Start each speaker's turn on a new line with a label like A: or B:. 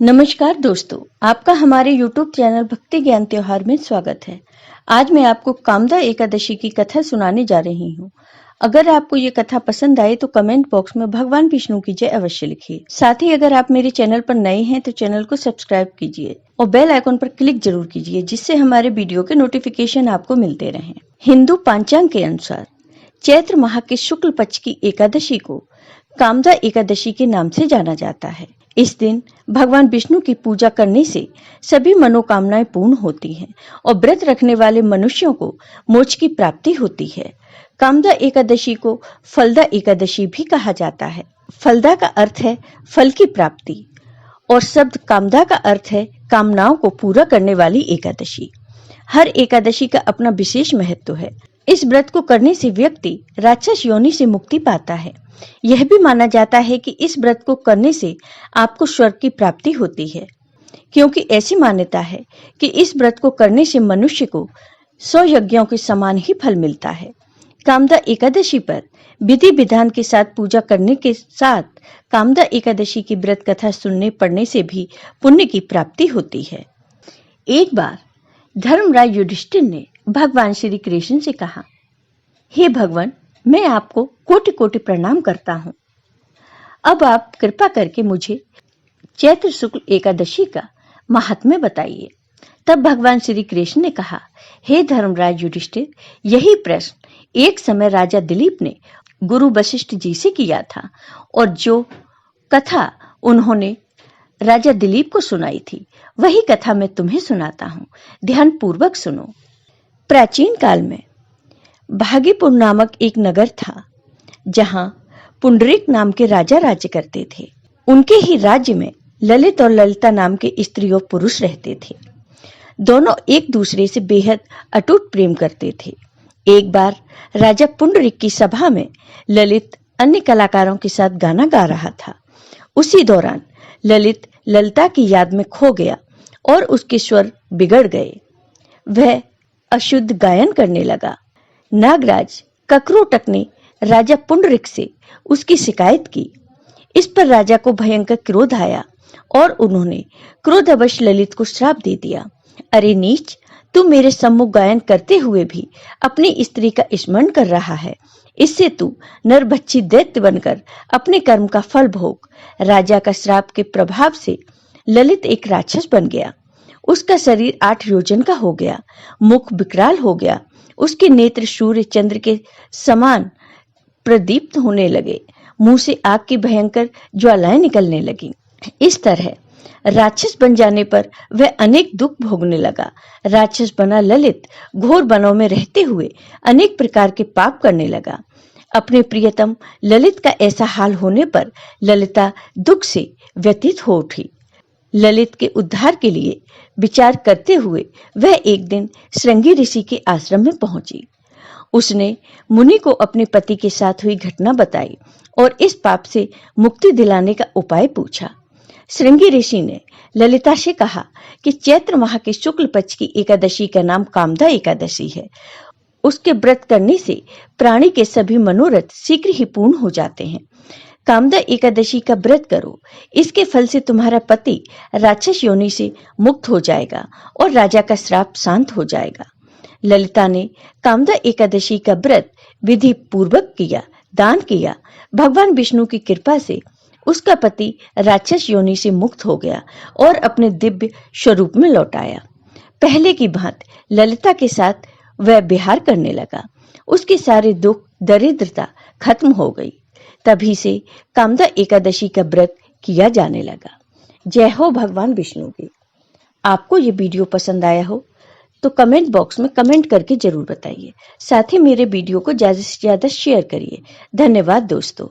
A: नमस्कार दोस्तों, आपका हमारे YouTube चैनल भक्ति ज्ञान त्योहार में स्वागत है। आज मैं आपको कामदा एकादशी की कथा सुनाने जा रही हूँ। अगर आपको ये कथा पसंद आए तो कमेंट बॉक्स में भगवान विष्णु की जय अवश्य लिखिए। साथ ही अगर आप मेरे चैनल पर नए हैं तो चैनल को सब्सक्राइब कीजिए और बेल आइकॉन पर क्लिक जरूर कीजिए, जिससे हमारे वीडियो के नोटिफिकेशन आपको मिलते रहें। हिंदू पंचांग के अनुसार चैत्र माह के शुक्ल पक्ष की एकादशी को कामदा एकादशी के नाम से जाना जाता है। इस दिन भगवान विष्णु की पूजा करने से सभी मनोकामनाएं पूर्ण होती हैं और व्रत रखने वाले मनुष्यों को मोक्ष की प्राप्ति होती है। कामदा एकादशी को फलदा एकादशी भी कहा जाता है। फलदा का अर्थ है फल की प्राप्ति और शब्द कामदा का अर्थ है कामनाओं को पूरा करने वाली एकादशी। हर एकादशी का अपना विशेष महत्व है। इस व्रत को करने से व्यक्ति राक्षस योनि से मुक्ति पाता है। यह भी माना जाता है कि इस व्रत को करने से आपको स्वर्ग की प्राप्ति होती है, क्योंकि ऐसी मान्यता है कि इस व्रत को करने से मनुष्य को 100 यज्ञों के समान ही फल मिलता है। कामदा एकादशी पर विधि विधान के साथ पूजा करने के साथ कामदा एकादशी की व्रत कथा सुनने पढ़ने से भी पुण्य की प्राप्ति होती है। एक बार धर्मराज युधिष्ठिर ने भगवान श्री कृष्ण से कहा, हे भगवान, मैं आपको कोटि कोटि प्रणाम करता हूँ। अब आप कृपा करके मुझे चैत्र शुक्ल एकादशी का महात्म्य बताइए। तब भगवान श्री कृष्ण ने कहा, हे धर्मराज युधिष्ठिर, यही प्रश्न एक समय राजा दिलीप ने गुरु वशिष्ठ जी से किया था और जो कथा उन्होंने राजा दिलीप को सुनाई थी वही कथा मैं तुम्हें सुनाता हूँ। ध्यान पूर्वक सुनो। प्राचीन काल में भागीपुर नामक एक नगर था, जहां पुंडरीक नाम के राजा राज्य करते थे। उनके ही राज्य में ललित और ललिता नाम के स्त्री और पुरुष रहते थे। दोनों एक दूसरे से बेहद अटूट प्रेम करते थे। एक बार राजा पुंडरीक की सभा में ललित अन्य कलाकारों के साथ गाना गा रहा था। उसी दौरान ललित ललिता की याद में खो गया और उसके स्वर बिगड़ गए। वह अशुद्ध गायन करने लगा। नागराज ककरोटक ने राजा पुंडरीक से उसकी शिकायत की। इस पर राजा को भयंकर क्रोध आया और उन्होंने क्रोधवश ललित को श्राप दे दिया। अरे नीच, तू मेरे सम्मुख गायन करते हुए भी अपनी स्त्री का स्मरण कर रहा है। इससे तू नरभक्षी दैत्य बनकर अपने कर्म का फल भोग। राजा का श्राप के प्रभाव से ललित एक राक्षस बन गया। उसका शरीर 8 योजन का हो गया, मुख विकराल हो गया, उसके नेत्र सूर्य चंद्र के समान प्रदीप्त होने लगे, मुंह से आग की भयंकर ज्वालाएं निकलने लगी। इस तरह राक्षस बन जाने पर वह अनेक दुख भोगने लगा। राक्षस बना ललित घोर वनों में रहते हुए अनेक प्रकार के पाप करने लगा। अपने प्रियतम ललित का ऐसा हाल होने पर ललिता दुख से व्यतीत हो उठी। ललित के उद्धार के लिए विचार करते हुए वह एक दिन श्रृंगी ऋषि के आश्रम में पहुंची। उसने मुनि को अपने पति के साथ हुई घटना बताई और इस पाप से मुक्ति दिलाने का उपाय पूछा। श्रृंगी ऋषि ने ललिता से कहा कि चैत्र माह के शुक्ल पक्ष की एकादशी का नाम कामदा एकादशी है। उसके व्रत करने से प्राणी के सभी मनोरथ शीघ्र ही पूर्ण हो जाते हैं। कामदा एकादशी का व्रत करो, इसके फल से तुम्हारा पति राक्षस योनि से मुक्त हो जाएगा और राजा का श्राप शांत हो जाएगा। ललिता ने कामदा एकादशी का व्रत विधि पूर्वक किया, दान किया। भगवान विष्णु की कृपा से उसका पति राक्षस योनि से मुक्त हो गया और अपने दिव्य स्वरूप में लौट आया। पहले की भांति ललिता के साथ वह विहार करने लगा। उसके सारे दुख दरिद्रता खत्म हो गई। तभी से कामदा एकादशी का व्रत किया जाने लगा। जय हो भगवान विष्णु की। आपको ये वीडियो पसंद आया हो तो कमेंट बॉक्स में कमेंट करके जरूर बताइए। साथ ही मेरे वीडियो को ज्यादा से ज्यादा शेयर करिए। धन्यवाद दोस्तों।